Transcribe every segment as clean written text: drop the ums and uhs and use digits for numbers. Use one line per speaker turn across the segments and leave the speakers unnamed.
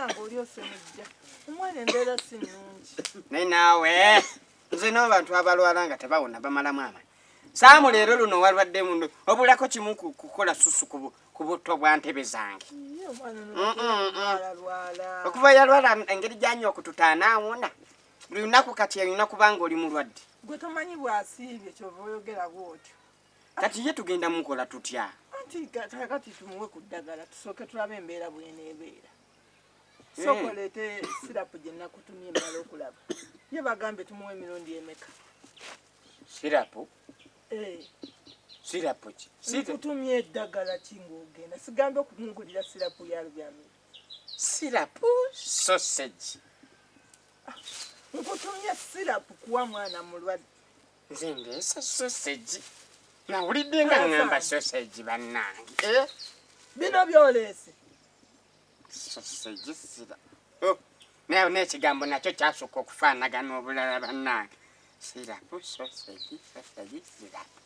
nange oli osemejja omwana embeera si nnungi
naye naawe nze n'abantu abalwala nga tebawona bamalamu amaanyi saamu leero luno walwadde mundu obulako kimu kukola susu ku butto bwa ntebe zange okuva yalwala engeri gy'anyi okututaana awona buli lunaku kati alina kubanga oli mulwadde
gwe tomanyi bw'asiibye kyova oyogera bw'otyo
kati ye tugenda mukola tutya
anti kati tumuwe ku ddagala tusooke tulabe embeera bweneebeera sokoleete sirapu gye nakutumye emala okulaba ye bagambe tumuwe emirundi emeka
sirapu sirapu ki
nkutumye eddagala ki ng'ogenda sigambe okumugulira sirapu ya lubyamira
sirapu sausage
nkutumye sirapu kuwa mwana mulwadde
nze ndeesa sausage nawulidde nga ngamba sausage bannange
bino byoleese
sausage sira naye n'ekigambo nakyo kyasooka okufaanagana obulala bannange sirapu sausage sirapu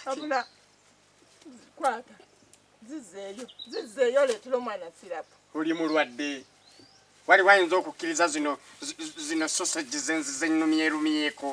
abula kwata zizzeeyo leetera omwana sirapu
oli mulwadde wali wayinza okukkiriza zino sausage zenzi zenumyerumyeko